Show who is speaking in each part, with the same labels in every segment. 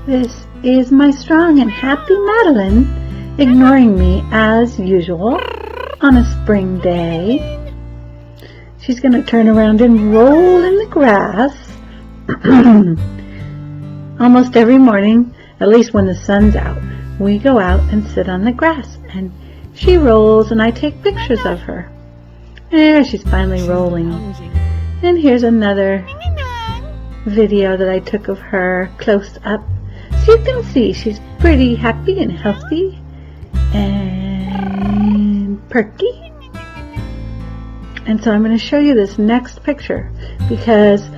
Speaker 1: This is my strong and happy Madeline, ignoring me as usual on a spring day. She's going to turn around and roll in the grass almost every morning, at least when the sun's out. We go out and sit on the grass, and she rolls, and I take pictures of her. There, she's finally rolling. And here's another video that I took of her close up. So you can see she's pretty happy and healthy and perky. And so I'm going to show you this next picture because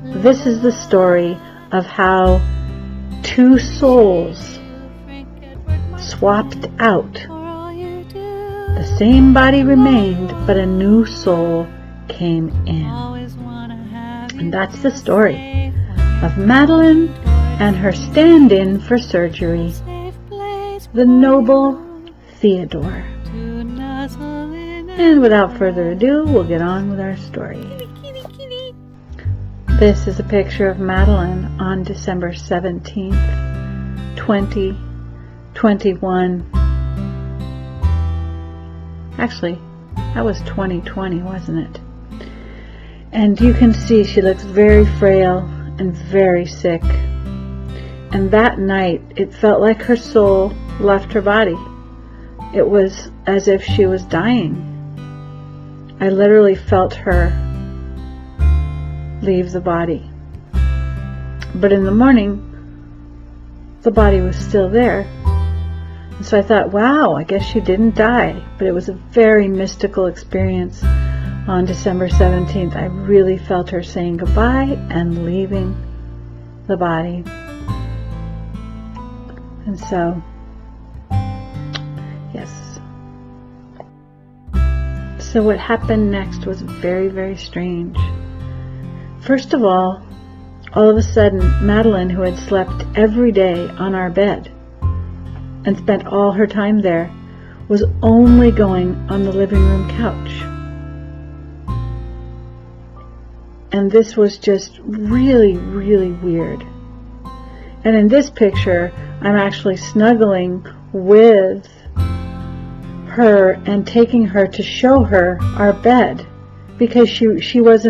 Speaker 1: this is the story of how two souls swapped out. The same body remained, but a new soul came in. And that's the story of Madeline and her stand-in for surgery, the noble Theodore. And without further ado, we'll get on with our story. This is a picture of Madeline on December 17th, 2021. Actually, that was 2020, wasn't it? And you can see she looks very frail and very sick. And that night, it felt like her soul left her body. It was as if she was dying. I literally felt her leave the body. But in the morning, the body was still there. And so I thought, wow, I guess she didn't die. But it was a very mystical experience on December 17th. I really felt her saying goodbye and leaving the body. And so, yes. So what happened next was very, very strange. First of all of a sudden, Madeline, who had slept every day on our bed and spent all her time there, was only going on the living room couch. And this was just really, really weird. And in this picture, I'm actually snuggling with her and taking her to show her our bed, because she was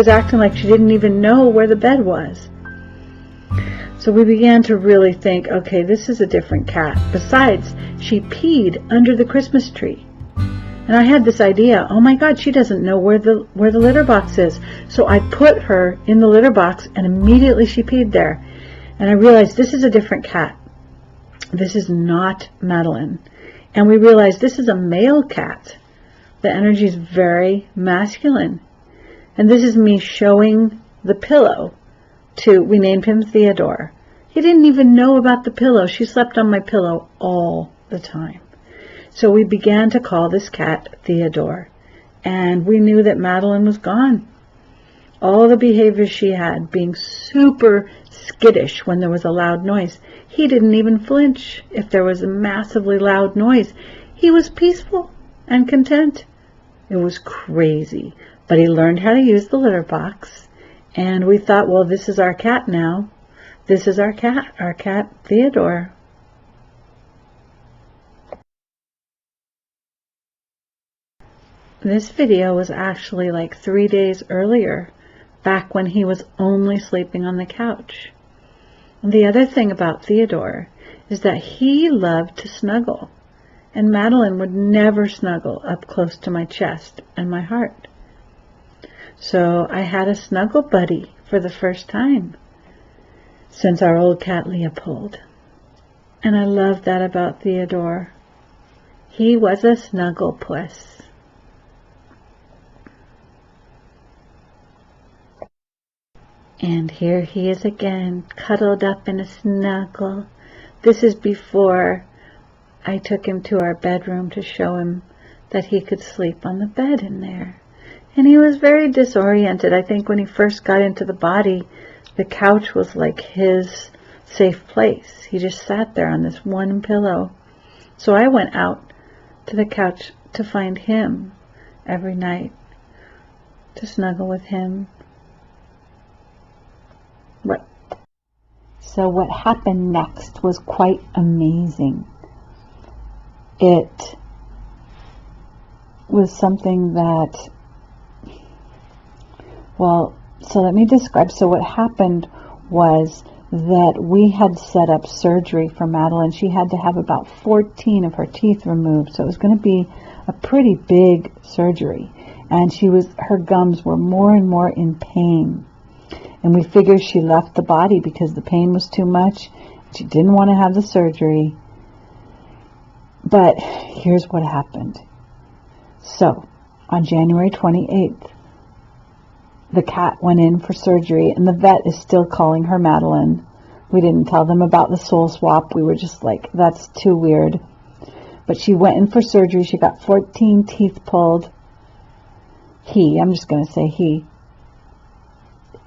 Speaker 1: acting like she didn't even know where the bed was. So we began to really think, okay, this is a different cat. Besides, she peed under the Christmas tree. And I had this idea, oh my God, she doesn't know where the litter box is. So I put her in the litter box and immediately she peed there. And I realized this is a different cat. This is not Madeline. And we realized this is a male cat. The energy is very masculine. And this is me showing the pillow we named him Theodore. He didn't even know about the pillow. She slept on my pillow all the time. So we began to call this cat Theodore. And we knew that Madeline was gone. All the behaviors she had, being super skittish when there was a loud noise. He didn't even flinch if there was a massively loud noise. He was peaceful and content. It was crazy. But he learned how to use the litter box. And we thought, well, this is our cat now. This is our cat Theodore. This video was actually like 3 days earlier, back when he was only sleeping on the couch. And the other thing about Theodore is that he loved to snuggle, and Madeline would never snuggle up close to my chest and my heart. So I had a snuggle buddy for the first time since our old cat Leopold. And I love that about Theodore. He was a snuggle puss. And here he is again, cuddled up in a snuggle. This is before I took him to our bedroom to show him that he could sleep on the bed in there. And he was very disoriented. I think when he first got into the body, the couch was like his safe place. He just sat there on this one pillow. So I went out to the couch to find him every night, to snuggle with him. So what happened next was quite amazing. It was something that, well, so let me describe. So what happened was that we had set up surgery for Madeline. She had to have about 14 of her teeth removed, so it was going to be a pretty big surgery. And her gums were more and more in pain. And we figured she left the body because the pain was too much. She didn't want to have the surgery. But here's what happened. So, on January 28th, the cat went in for surgery, and the vet is still calling her Madeline. We didn't tell them about the soul swap. We were just like, that's too weird. But she went in for surgery. She got 14 teeth pulled. I'm just going to say he.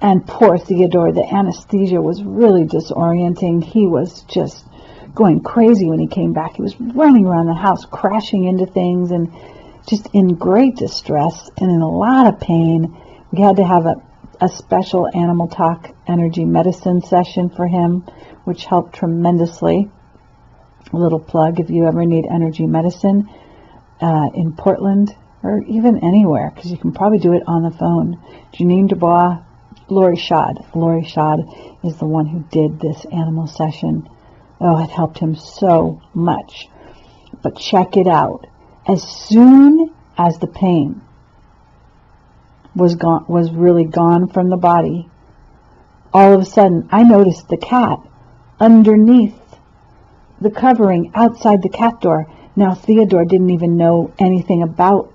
Speaker 1: And poor Theodore, the anesthesia was really disorienting. He was just going crazy when he came back. He was running around the house, crashing into things, and just in great distress and in a lot of pain. We had to have a special Animal Talk energy medicine session for him, which helped tremendously. A little plug, if you ever need energy medicine in Portland or even anywhere, because you can probably do it on the phone. Janine Dubois, Lori Shad. Lori Shad is the one who did this animal session. Oh, it helped him so much. But check it out. As soon as the pain was really gone from the body, all of a sudden I noticed the cat underneath the covering outside the cat door. Now Theodore didn't even know anything about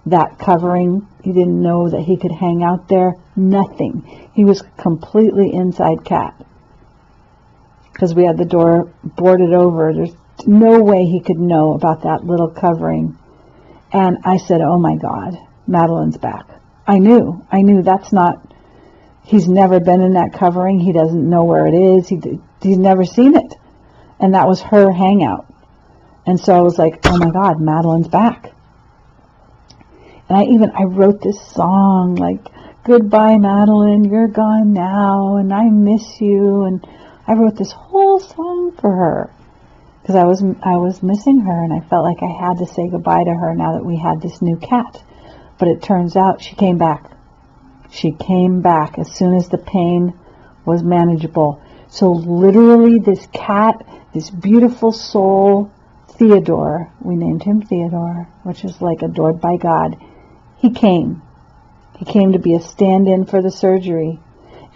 Speaker 1: that covering. He didn't know that he could hang out there. Nothing. He was completely inside cat because we had the door boarded over. There's no way he could know about that little covering. And I said, oh my God, Madeline's back. I knew that's not, he's never been in that covering. He doesn't know where it is. He's never seen it. And that was her hangout. And so I was like, oh my God, Madeline's back. And I wrote this song like, goodbye Madeline, you're gone now, and I miss you. And I wrote this whole song for her because I was missing her, and I felt like I had to say goodbye to her now that we had this new cat. But it turns out she came back. She came back as soon as the pain was manageable. So literally this cat, this beautiful soul, Theodore, we named him Theodore, which is like adored by God. He came. He came to be a stand-in for the surgery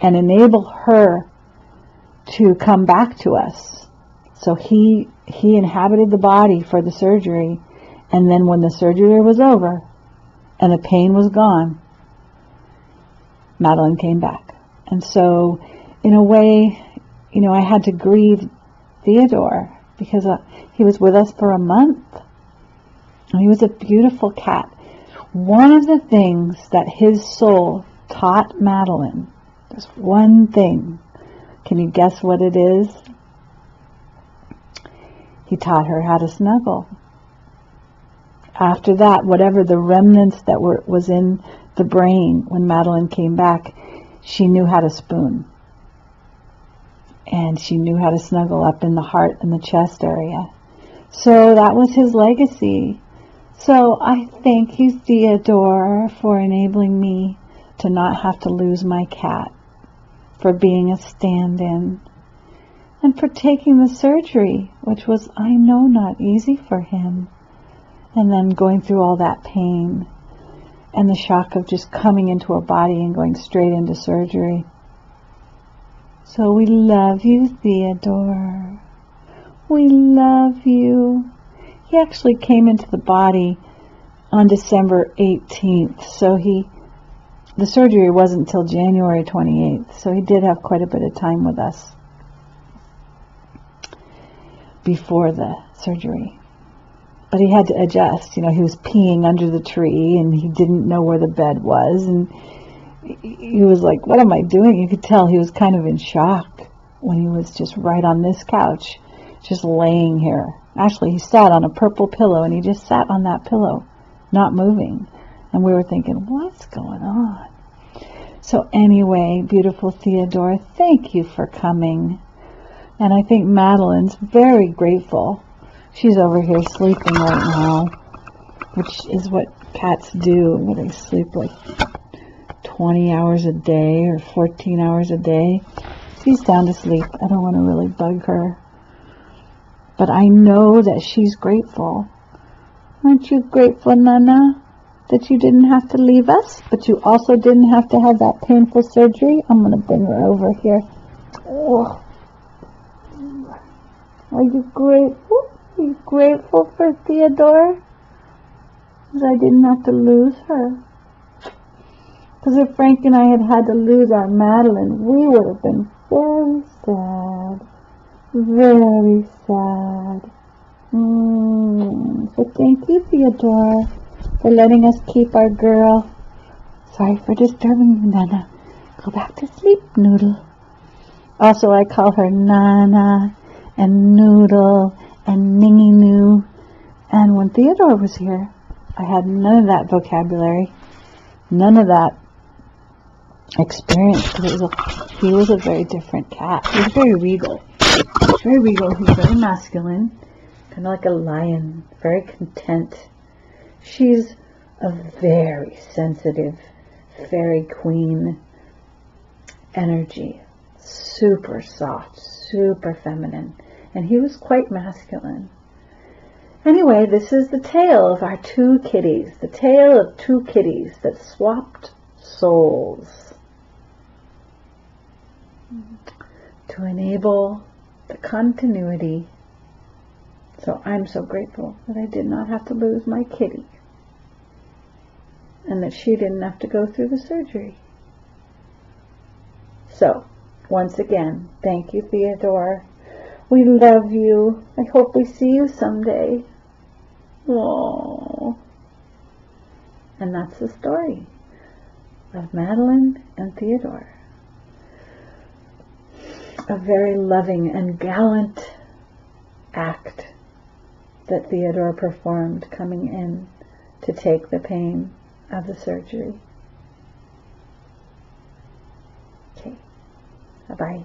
Speaker 1: and enable her to come back to us. So he inhabited the body for the surgery, and then when the surgery was over and the pain was gone, Madeline came back. And so in a way, I had to grieve Theodore because he was with us for a month. And he was a beautiful cat. One of the things that his soul taught Madeline, there's one thing. Can you guess what it is? He taught her how to snuggle. After that, whatever the remnants that was in the brain when Madeline came back, she knew how to spoon. And she knew how to snuggle up in the heart and the chest area. So that was his legacy. So I thank you, Theodore, for enabling me to not have to lose my cat, for being a stand-in, and for taking the surgery, which was, I know, not easy for him. And then going through all that pain and the shock of just coming into a body and going straight into surgery. So we love you, Theodore. We love you. He actually came into the body on December 18th. So the surgery wasn't until January 28th. So he did have quite a bit of time with us before the surgery. But he had to adjust. He was peeing under the tree and he didn't know where the bed was. And he was like, what am I doing? You could tell he was kind of in shock when he was just right on this couch, just laying here. Actually, he sat on a purple pillow and he just sat on that pillow, not moving. And we were thinking, what's going on? So anyway, beautiful Theodore, thank you for coming. And I think Madeline's very grateful. She's over here sleeping right now, which is what cats do. They sleep like 20 hours a day or 14 hours a day. She's down to sleep. I don't want to really bug her. But I know that she's grateful. Aren't you grateful, Nana, that you didn't have to leave us, but you also didn't have to have that painful surgery? I'm going to bring her over here. Oh. Are you grateful? Are you grateful for Theodore? Because I didn't have to lose her. Because if Frank and I had to lose our Madeline, we would have been very sad. Very sad. So thank you, Theodore, for letting us keep our girl. Sorry for disturbing you, Nana. Go back to sleep, Noodle. Also, I call her Nana and Noodle and Ningy Noo. And when Theodore was here, I had none of that vocabulary, none of that experience. He was a very different cat. He was very regal. He's very regal. He's very masculine, kind of like a lion, very content. She's a very sensitive, fairy queen energy, super soft, super feminine, and he was quite masculine. Anyway, this is the tale of our two kitties, the tale of two kitties that swapped souls to enable the continuity. So I'm so grateful that I did not have to lose my kitty and that she didn't have to go through the surgery. So, once again, thank you, Theodore. We love you. I hope we see you someday. Aww. And that's the story of Madeline and Theodore. A very loving and gallant act that Theodore performed coming in to take the pain of the surgery. Okay, bye-bye.